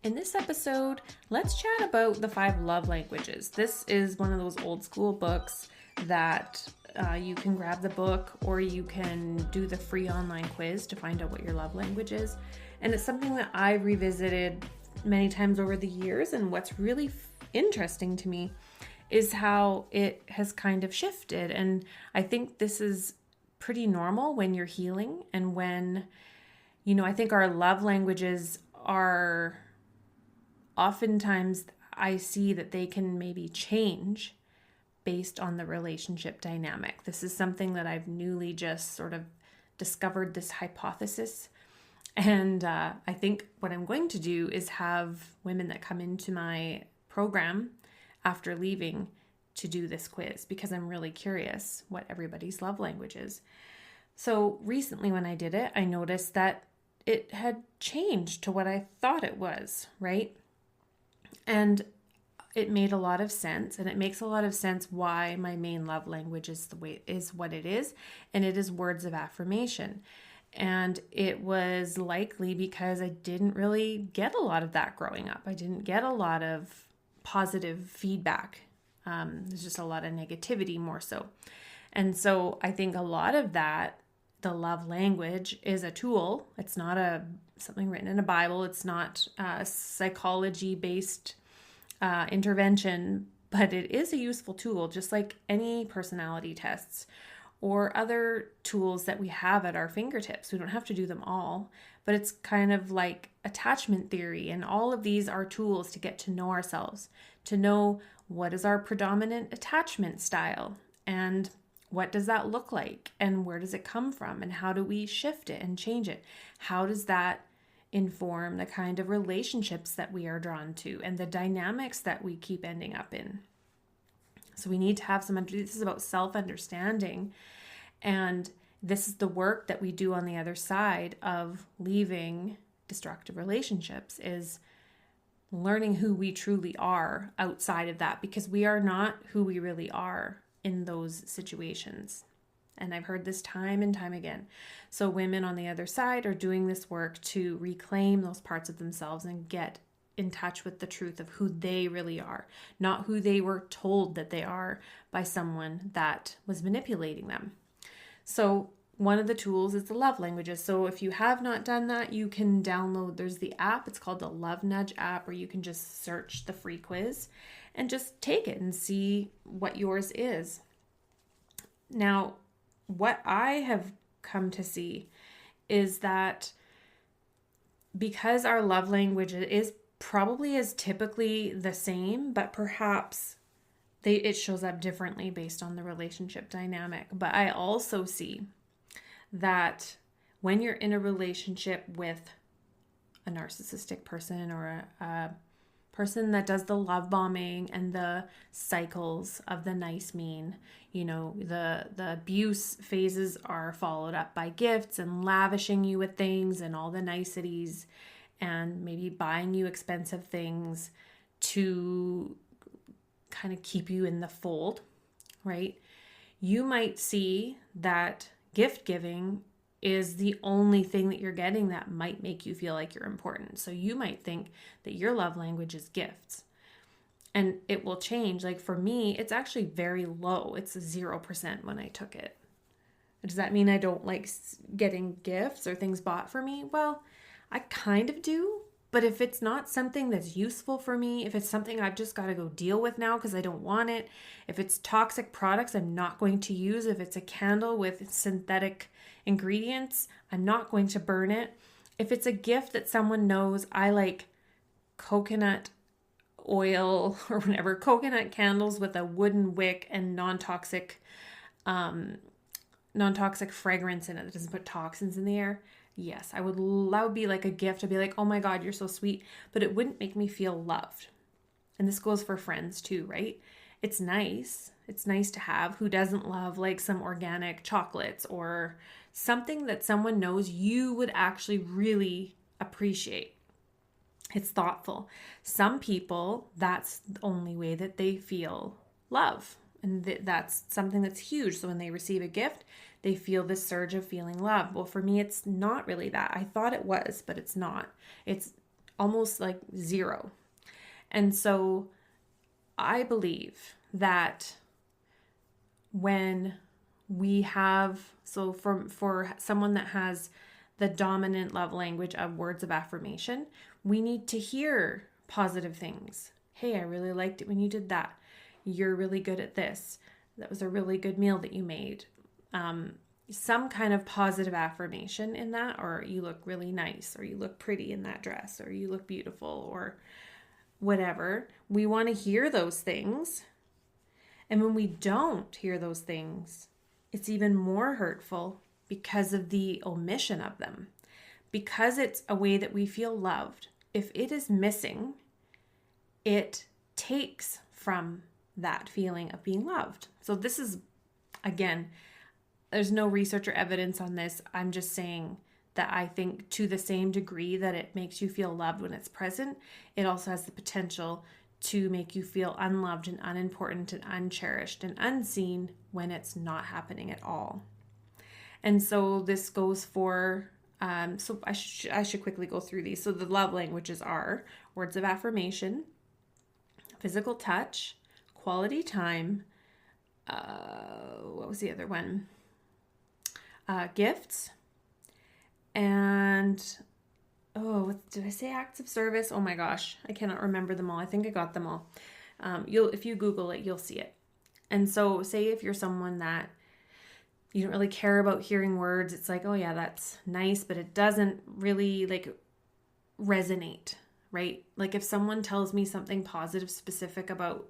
In this episode, let's chat about the 5 love languages. This is one of those old school books that you can grab the book or you can do the free online quiz to find out what your love language is. And it's something that I've revisited many times over the years. And what's really interesting to me is how it has kind of shifted. And I think this is pretty normal when you're healing and when, I think our love languages are oftentimes I see that they can maybe change based on the relationship dynamic. This is something that I've newly just sort of discovered, this hypothesis. And I think what I'm going to do is have women that come into my program after leaving to do this quiz because I'm really curious what everybody's love language is. So recently when I did it, I noticed that it had changed to what I thought it was, right? And it made a lot of sense, and it makes a lot of sense why my main love language is what it is, and it is words of affirmation. And it was likely because I didn't really get a lot of that growing up. I didn't get a lot of positive feedback. There's just a lot of negativity more so. And so I think a lot of that, the love language, is a tool. It's not something written in a Bible. It's not a psychology-based intervention, but it is a useful tool, just like any personality tests or other tools that we have at our fingertips. We don't have to do them all, but it's kind of like attachment theory. And all of these are tools to get to know ourselves, to know what is our predominant attachment style and what does that look like and where does it come from and how do we shift it and change it? How does that inform the kind of relationships that we are drawn to and the dynamics that we keep ending up in? So we need to have this is about self-understanding, and this is the work that we do on the other side of leaving destructive relationships, is learning who we truly are outside of that, because we are not who we really are in those situations. And I've heard this time and time again. So women on the other side are doing this work to reclaim those parts of themselves and get in touch with the truth of who they really are, not who they were told that they are by someone that was manipulating them. So one of the tools is the love languages. So if you have not done that, you can download, there's the app, it's called the Love Nudge app, where you can just search the free quiz and just take it and see what yours is. Now, what I have come to see is that because our love language is typically the same, but perhaps it shows up differently based on the relationship dynamic. But I also see that when you're in a relationship with a narcissistic person or a person that does the love bombing and the cycles of the nice mean, the abuse phases are followed up by gifts and lavishing you with things and all the niceties and maybe buying you expensive things to kind of keep you in the fold, right? You might see that gift giving is the only thing that you're getting that might make you feel like you're important. So you might think that your love language is gifts. And it will change. Like for me, it's actually very low. It's 0% when I took it. Does that mean I don't like getting gifts or things bought for me? Well, I kind of do. But if it's not something that's useful for me, if it's something I've just got to go deal with now because I don't want it, if it's toxic products I'm not going to use, if it's a candle with synthetic ingredients, I'm not going to burn it. If it's a gift that someone knows I like coconut oil or whatever, coconut candles with a wooden wick and non-toxic fragrance in it that doesn't put toxins in the air. Yes, that would be like a gift. I'd be like, oh my God, you're so sweet. But it wouldn't make me feel loved. And this goes for friends too, right? It's nice. It's nice to have. Who doesn't love like some organic chocolates or something that someone knows you would actually really appreciate? It's thoughtful. Some people, that's the only way that they feel love. And that's something that's huge. So when they receive a gift, they feel this surge of feeling love. Well, for me, it's not really that. I thought it was, but it's not. almost like zero. And so I believe that when we have, so for someone that has the dominant love language of words of affirmation, we need to hear positive things. Hey, I really liked it when you did that. You're really good at this. That was a really good meal that you made. Some kind of positive affirmation in that, or you look really nice, or you look pretty in that dress, or you look beautiful, or whatever. We want to hear those things. And when we don't hear those things, it's even more hurtful because of the omission of them. Because it's a way that we feel loved. If it is missing, it takes from that feeling of being loved. So this is, again, there's no research or evidence on this. I'm just saying that I think to the same degree that it makes you feel loved when it's present, it also has the potential to make you feel unloved and unimportant and uncherished and unseen when it's not happening at all. And so this goes for, so I should quickly go through these. So the love languages are words of affirmation, physical touch, quality time, what was the other one? Gifts, and what did I say? Acts of service. Oh my gosh, I cannot remember them all. I think I got them all. If you Google it, you'll see it. And so say if you're someone that you don't really care about hearing words, it's like, oh yeah, that's nice, but it doesn't really like resonate, right? Like if someone tells me something positive, specific about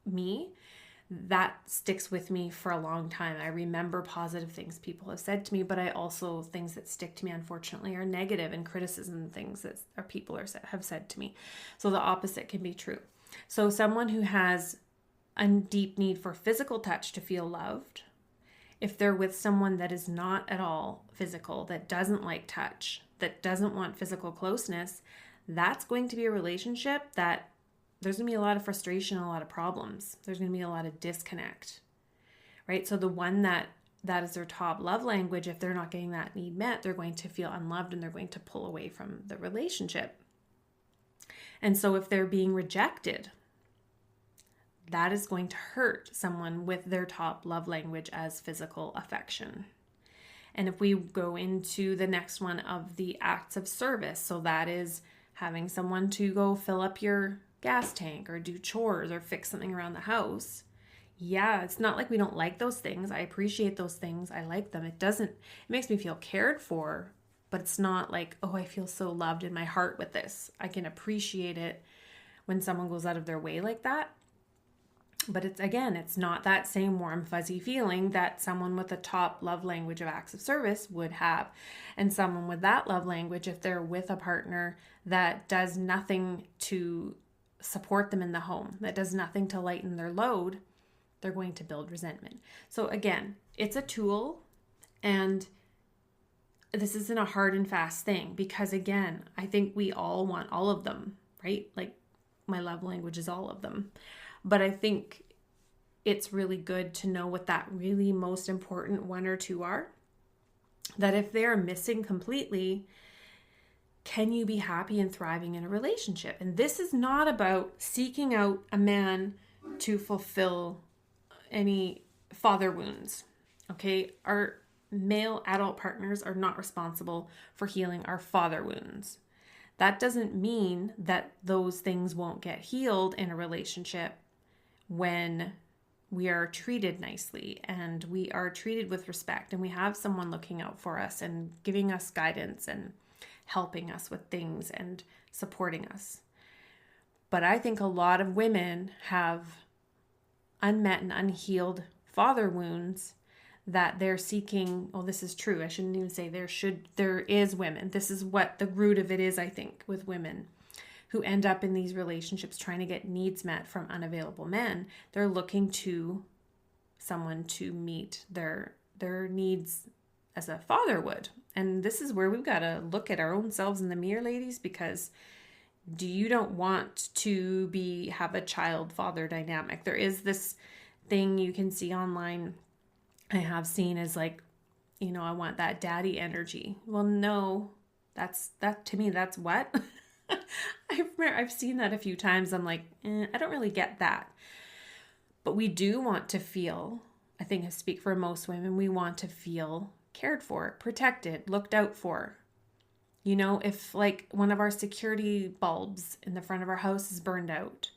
me, that sticks with me for a long time. I remember positive things people have said to me, but I also, things that stick to me, unfortunately, are negative and criticism things that people have said to me. So the opposite can be true. So someone who has a deep need for physical touch to feel loved, if they're with someone that is not at all physical, that doesn't like touch, that doesn't want physical closeness, that's going to be a relationship that there's going to be a lot of frustration, a lot of problems. There's going to be a lot of disconnect, right? So the one that is their top love language, if they're not getting that need met, they're going to feel unloved and they're going to pull away from the relationship. And so if they're being rejected, that is going to hurt someone with their top love language as physical affection. And if we go into the next one of the acts of service, so that is having someone to go fill up your gas tank or do chores or fix something around the house. Yeah, it's not like we don't like those things. I appreciate those things. I like them. It makes me feel cared for, but it's not like, oh, I feel so loved in my heart with this. I can appreciate it when someone goes out of their way like that. But it's not that same warm, fuzzy feeling that someone with a top love language of acts of service would have. And someone with that love language, if they're with a partner that does nothing to support them in the home, that does nothing to lighten their load, they're going to build resentment. So again, it's a tool, and this isn't a hard and fast thing, because again, I think we all want all of them, right? Like my love language is all of them. But I think it's really good to know what that really most important one or two are, that if they're missing completely, can you be happy and thriving in a relationship? And this is not about seeking out a man to fulfill any father wounds, okay? Our male adult partners are not responsible for healing our father wounds. That doesn't mean that those things won't get healed in a relationship when we are treated nicely and we are treated with respect and we have someone looking out for us and giving us guidance and helping us with things and supporting us. But I think a lot of women have unmet and unhealed father wounds that they're seeking. Oh, this is true. I shouldn't even say there is women. This is what the root of it is, I think, with women who end up in these relationships trying to get needs met from unavailable men. They're looking to someone to meet their needs as a father would. And this is where we've got to look at our own selves in the mirror, ladies, because you don't want to have a child-father dynamic. There is this thing you can see online, I have seen, as like, I want that daddy energy. Well, no, that to me, that's what? I've seen that a few times. I'm like, I don't really get that. But we do want to feel, I think I speak for most women, we want to feel cared for, protected, looked out for. You know, if like one of our security bulbs in the front of our house is burned out,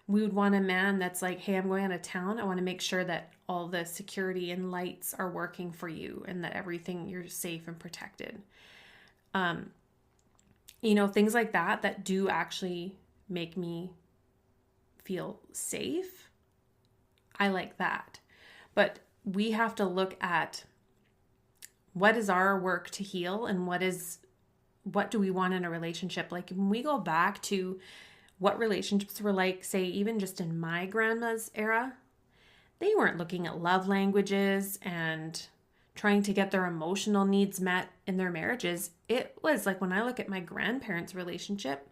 we would want a man that's like, hey, I'm going out of town. I want to make sure that all the security and lights are working for you and that everything, you're safe and protected. You know, things like that do actually make me feel safe. I like that. But we have to look at what is our work to heal and what do we want in a relationship? Like when we go back to what relationships were like, say, even just in my grandma's era, they weren't looking at love languages and trying to get their emotional needs met in their marriages. It was like when I look at my grandparents' relationship,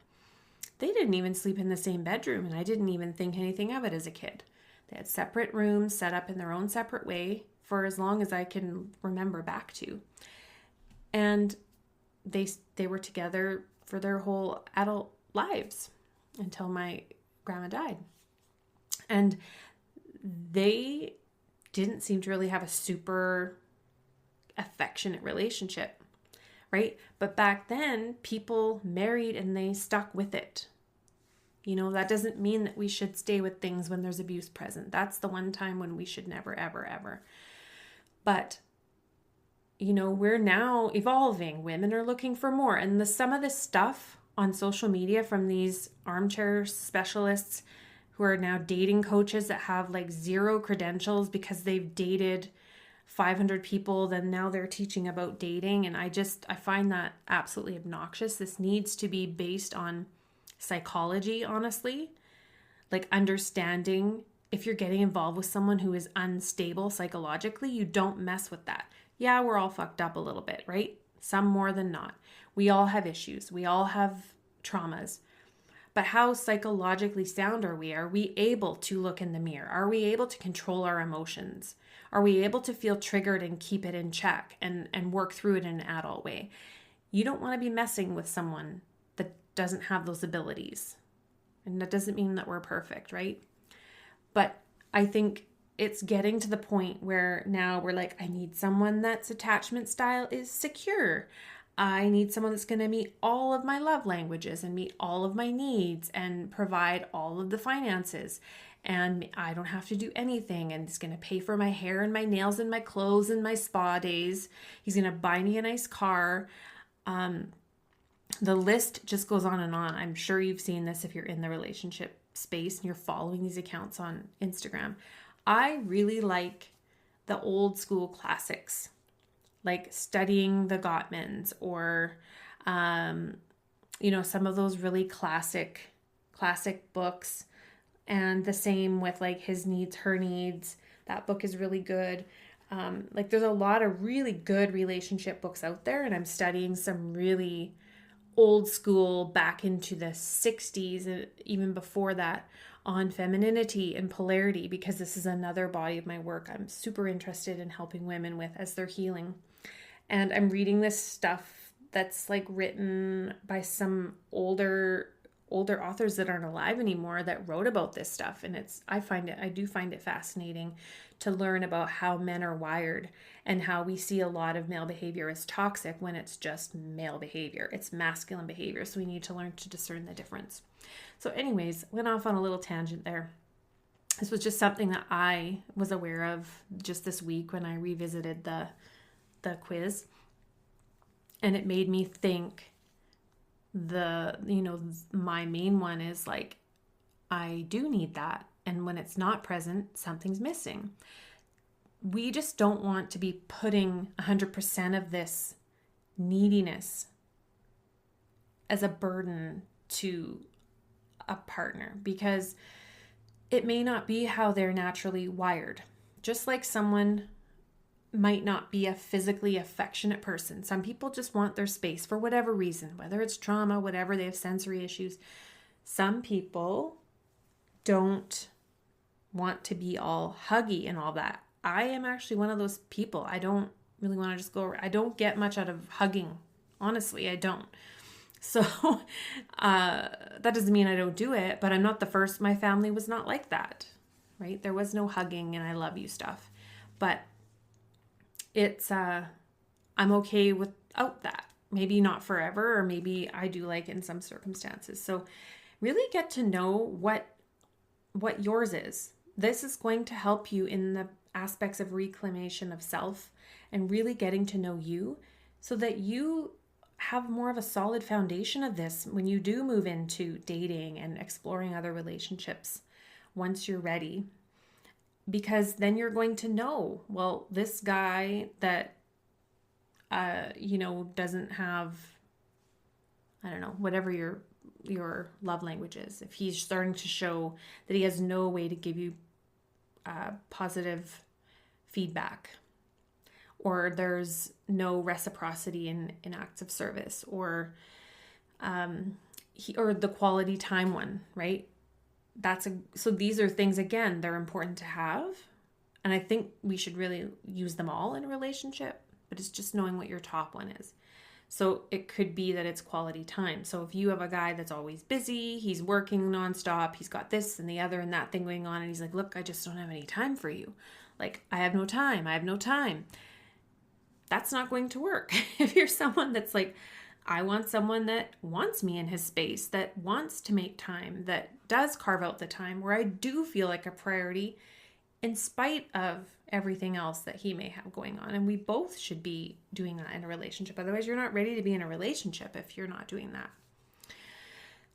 they didn't even sleep in the same bedroom, and I didn't even think anything of it as a kid. They had separate rooms set up in their own separate way for as long as I can remember back to. And they were together for their whole adult lives until my grandma died. And they didn't seem to really have a super affectionate relationship, right? But back then, people married and they stuck with it. You know, that doesn't mean that we should stay with things when there's abuse present. That's the one time when we should never, ever, ever. But, you know, we're now evolving. Women are looking for more. And some of this stuff on social media from these armchair specialists who are now dating coaches that have like zero credentials because they've dated 500 people, then now they're teaching about dating. And I find that absolutely obnoxious. This needs to be based on psychology, honestly, like understanding if you're getting involved with someone who is unstable psychologically, you don't mess with that. Yeah, we're all fucked up a little bit, right? Some more than not. We all have issues. We all have traumas. But how psychologically sound are we? Are we able to look in the mirror? Are we able to control our emotions? Are we able to feel triggered and keep it in check and work through it in an adult way? You don't want to be messing with someone that doesn't have those abilities. And that doesn't mean that we're perfect, right? But I think it's getting to the point where now we're like, I need someone that's attachment style is secure. I need someone that's going to meet all of my love languages and meet all of my needs and provide all of the finances. And I don't have to do anything. And he's going to pay for my hair and my nails and my clothes and my spa days. He's going to buy me a nice car. The list just goes on and on. I'm sure you've seen this if you're in the relationship space and you're following these accounts on Instagram. I really like the old school classics, like Studying the Gottmans or, some of those really classic books. And the same with like His Needs, Her Needs. That book is really good. There's a lot of really good relationship books out there, and I'm studying some really old school back into the 60s and even before that on femininity and polarity, because this is another body of my work I'm super interested in helping women with as they're healing. And I'm reading this stuff that's like written by some older authors that aren't alive anymore that wrote about this stuff. And I do find it fascinating to learn about how men are wired and how we see a lot of male behavior as toxic when it's just male behavior. It's masculine behavior. So we need to learn to discern the difference. So anyways, went off on a little tangent there. This was just something that I was aware of just this week when I revisited the quiz. And it made me think my main one is like, I do need that. And when it's not present, something's missing. We just don't want to be putting 100% of this neediness as a burden to a partner, because it may not be how they're naturally wired. Just like someone might not be a physically affectionate person. Some people just want their space for whatever reason, whether it's trauma, whatever, they have sensory issues. Some people don't want to be all huggy and all that. I am actually one of those people. I don't really want to just go, I don't get much out of hugging. Honestly, I don't. So that doesn't mean I don't do it, but I'm not the first. My family was not like that, right? There was no hugging and I love you stuff. But it's, I'm okay without that. Maybe not forever, or maybe I do like in some circumstances. So really get to know what yours is. This is going to help you in the aspects of reclamation of self and really getting to know you so that you have more of a solid foundation of this when you do move into dating and exploring other relationships once you're ready. Because then you're going to know, well, this guy that, doesn't have, I don't know, whatever your love language is. If he's starting to show that he has no way to give you positive feedback, or there's no reciprocity in acts of service, or the quality time one, right? So these are things, again, they're important to have. And I think we should really use them all in a relationship, but it's just knowing what your top one is. So it could be that it's quality time. So if you have a guy that's always busy, he's working nonstop, he's got this and the other and that thing going on, and he's like, look, I just don't have any time for you. Like, I have no time. That's not going to work. If you're someone that's like, I want someone that wants me in his space, that wants to make time, that does carve out the time where I do feel like a priority in spite of everything else that he may have going on. And we both should be doing that in a relationship. Otherwise, you're not ready to be in a relationship if you're not doing that.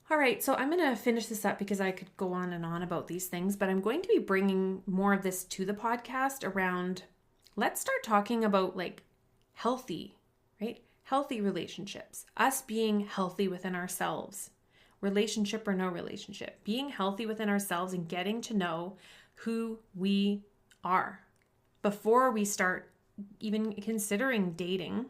All right, so I'm going to finish this up because I could go on and on about these things, but I'm going to be bringing more of this to the podcast around, let's start talking about like healthy, right? Healthy relationships, us being healthy within ourselves, relationship or no relationship, being healthy within ourselves and getting to know who we are before we start even considering dating.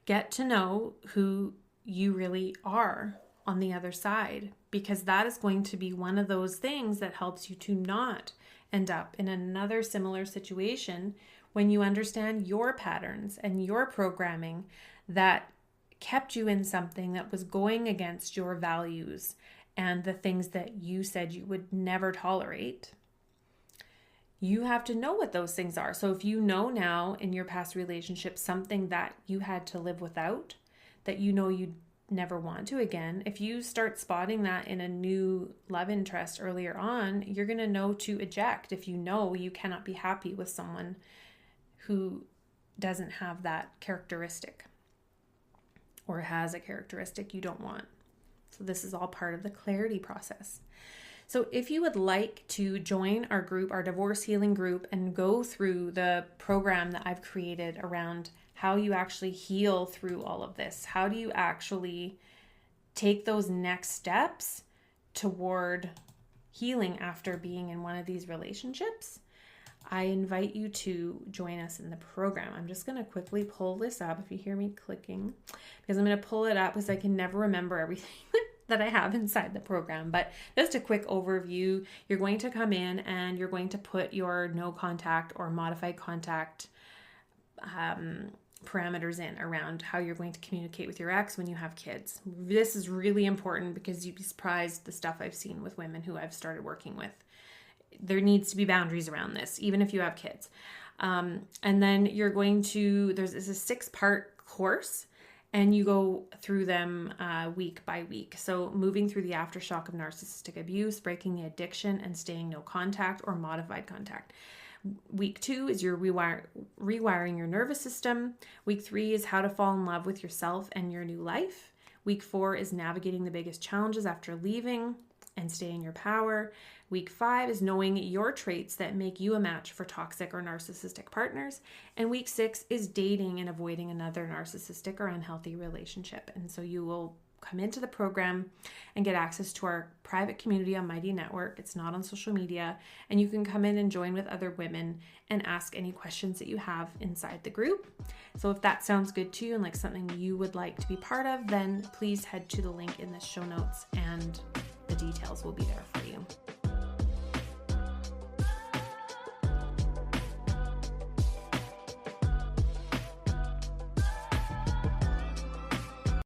Get to know who you really are on the other side, because that is going to be one of those things that helps you to not end up in another similar situation when you understand your patterns and your programming that kept you in something that was going against your values and the things that you said you would never tolerate. You have to know what those things are. So if you know now in your past relationship something that you had to live without, that you know you never want to again, if you start spotting that in a new love interest earlier on, you're going to know to eject if you know you cannot be happy with someone who doesn't have that characteristic or has a characteristic you don't want. So this is all part of the clarity process. So if you would like to join our group, our divorce healing group, and go through the program that I've created around how you actually heal through all of this, how do you actually take those next steps toward healing after being in one of these relationships, I invite you to join us in the program. I'm just going to quickly pull this up if you hear me clicking, because I'm going to pull it up because I can never remember everything that I have inside the program. But just a quick overview, you're going to come in and you're going to put your no contact or modified contact parameters in around how you're going to communicate with your ex when you have kids. This is really important because you'd be surprised the stuff I've seen with women who I've started working with. There needs to be boundaries around this, even if you have kids. And then you're going to, there's a 6-part course, and you go through them week by week. So moving through the aftershock of narcissistic abuse, breaking the addiction, and staying no contact or modified contact. Week 2 is your rewiring your nervous system. Week 3 is how to fall in love with yourself and your new life. Week 4 is navigating the biggest challenges after leaving and stay in your power. Week 5 is knowing your traits that make you a match for toxic or narcissistic partners. And week 6 is dating and avoiding another narcissistic or unhealthy relationship. And so you will come into the program and get access to our private community on Mighty Network. It's not on social media. And you can come in and join with other women and ask any questions that you have inside the group. So if that sounds good to you and like something you would like to be part of, then please head to the link in the show notes and the details will be there for you.